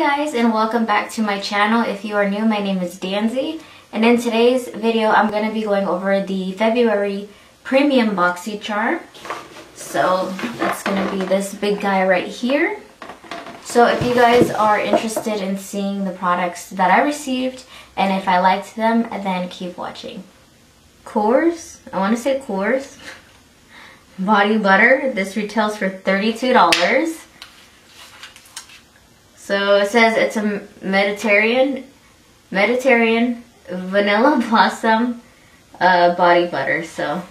guys, and welcome back to my channel. If you are new, my name is Danzy, and in today's video I'm going to be going over the February Premium BoxyCharm. So that's going to be this big guy right here. So if you guys are interested in seeing the products that I received and if I liked them, then keep watching. Coors, I want to say Coors Body Butter. This retails for $32. So it says it's a Mediterranean vanilla blossom body butter. So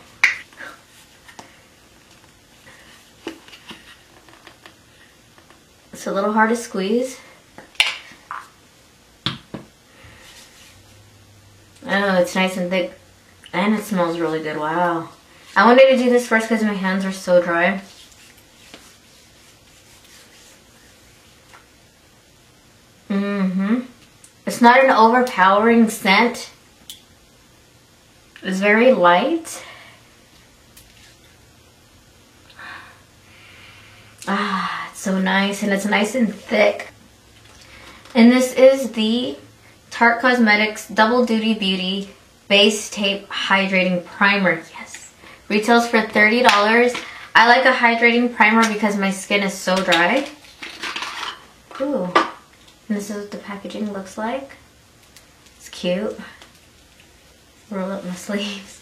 it's a little hard to squeeze. Oh, it's nice and thick, and it smells really good. Wow. I wanted to do this first because my hands are so dry. It's not an overpowering scent. It's very light. It's so nice, and it's nice and thick. And this is the Tarte Cosmetics Double Duty Beauty Base Tape Hydrating Primer. Yes. Retails for $30. I like a hydrating primer because my skin is so dry. Ooh. And this is what the packaging looks like. It's cute. Roll up my sleeves.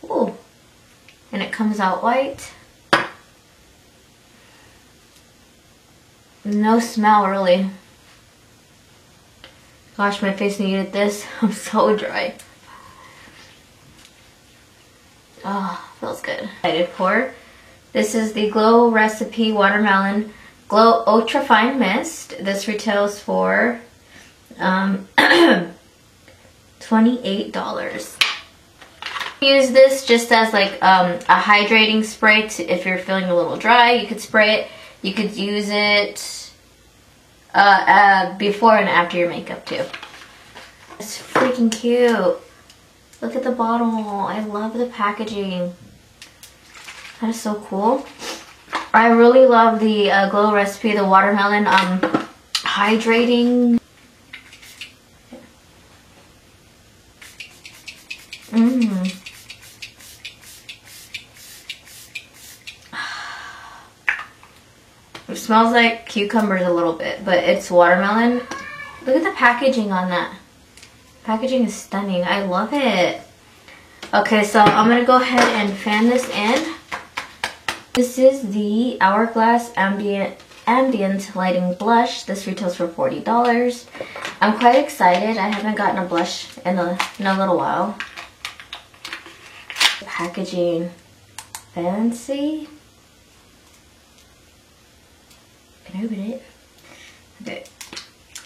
Ooh. And it comes out white. No smell, really. Gosh, my face needed this. I'm so dry. Oh, feels good. Excited for. This is the Glow Recipe Watermelon Glow Ultra Fine Mist. This retails for $28. Use this just as like a hydrating spray if you're feeling a little dry. You could spray it. You could use it before and after your makeup too. It's freaking cute. Look at the bottle. I love the packaging. That is so cool. I really love the Glow Recipe, the watermelon hydrating. It smells like cucumbers a little bit, but it's watermelon. Look at the packaging on that. Packaging is stunning. I love it. Okay, so I'm gonna go ahead and fan this in. This is the Hourglass Ambient Lighting Blush. This retails for $40. I'm quite excited. I haven't gotten a blush in a little while. Packaging, fancy. Can I open it? Okay.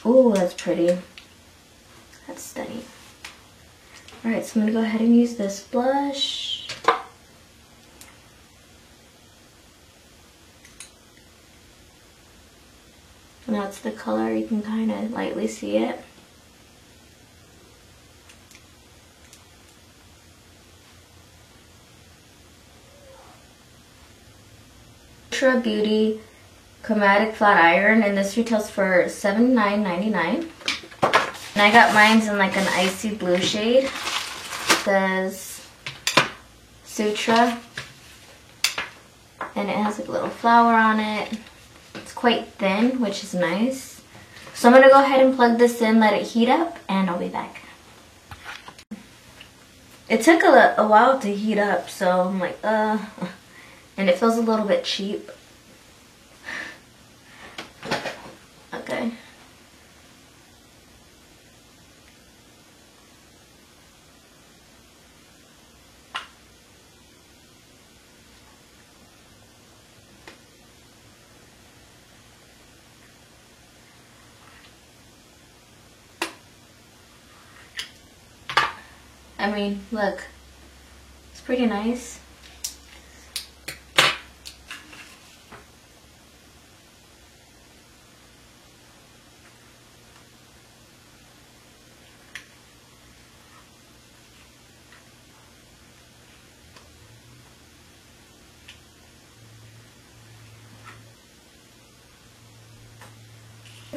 Ooh, that's pretty. That's stunning. Alright, so I'm gonna go ahead and use this blush. And that's the color. You can kind of lightly see it. Ultra Beauty Chromatic Flat Iron, and this retails for $79.99. And I got mine in like an icy blue shade. It says Sutra, and it has like a little flower on it. It's quite thin, which is nice. So I'm going to go ahead and plug this in, let it heat up, and I'll be back. It took a while to heat up, so I'm like, and it feels a little bit cheap. Okay. I mean, look, it's pretty nice.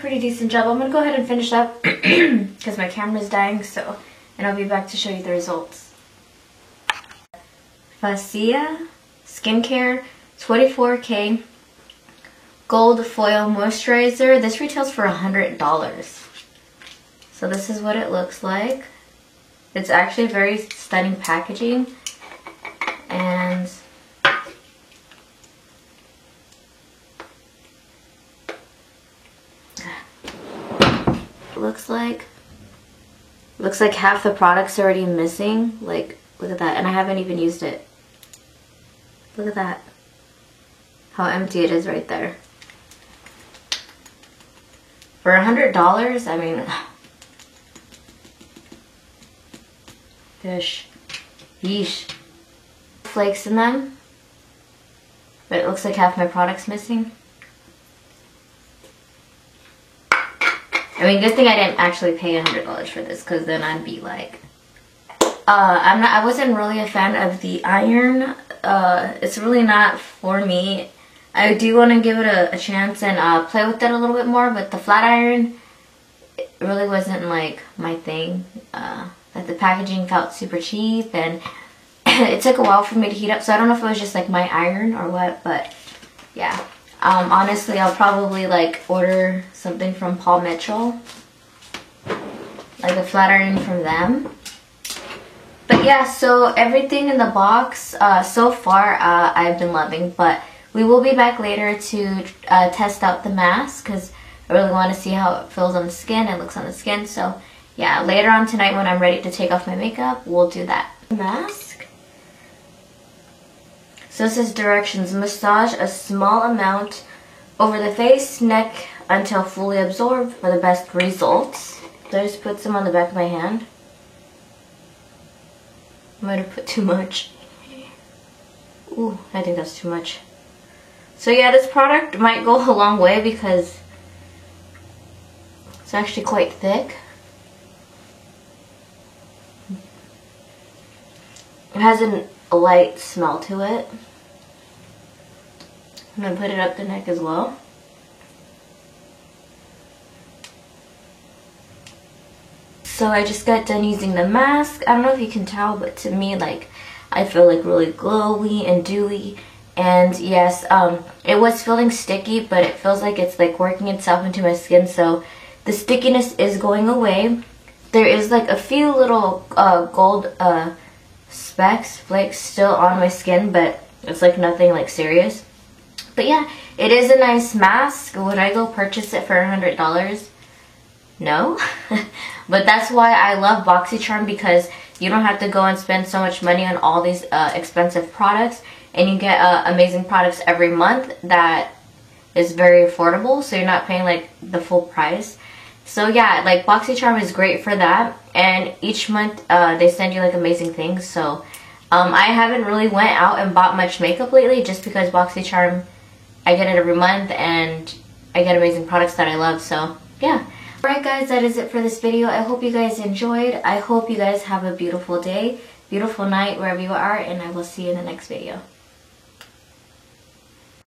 pretty decent job. I'm gonna go ahead and finish up because my camera's dying, so, and I'll be back to show you the results. Facia Skincare 24K Gold Foil Moisturizer. This retails for $100. So this is what it looks like. It's actually very stunning packaging, and looks like half the product's already missing. Like, look at that, and I haven't even used it. Look at that, how empty it is right there. For $100, I mean, fish, yeesh. Flakes in them, but it looks like half my product's missing. I mean, good thing I didn't actually pay $100 for this, because then I'd be like, I wasn't really a fan of the iron. It's really not for me. I do want to give it a chance and play with it a little bit more, but the flat iron, it really wasn't like my thing. That the packaging felt super cheap, and it took a while for me to heat up, so I don't know if it was just like my iron or what, but yeah. Honestly, I'll probably like order something from Paul Mitchell, like a flat iron from them. But yeah, so everything in the box so far I've been loving, but we will be back later to test out the mask, because I really want to see how it feels on the skin and looks on the skin. So yeah, later on tonight when I'm ready to take off my makeup, we'll do that. Mask. So it says directions: massage a small amount over the face, neck until fully absorbed for the best results. So I just put some on the back of my hand. Might have put too much. Ooh, I think that's too much. So yeah, this product might go a long way because it's actually quite thick. It has a light smell to it. I'm going to put it up the neck as well. So I just got done using the mask. I don't know if you can tell, but to me, like, I feel like really glowy and dewy. And yes, it was feeling sticky, but it feels like it's like working itself into my skin. So the stickiness is going away. There is like a few little gold specks, flakes still on my skin, but it's like nothing like serious. But yeah, it is a nice mask. Would I go purchase it for $100? No. But that's why I love BoxyCharm, because you don't have to go and spend so much money on all these expensive products, and you get amazing products every month that is very affordable, so you're not paying like the full price. So yeah, like BoxyCharm is great for that, and each month they send you like amazing things. So I haven't really went out and bought much makeup lately, just because BoxyCharm, I get it every month and I get amazing products that I love. So yeah. Alright guys, that is it for this video. I hope you guys enjoyed. I hope you guys have a beautiful day, beautiful night wherever you are, and I will see you in the next video.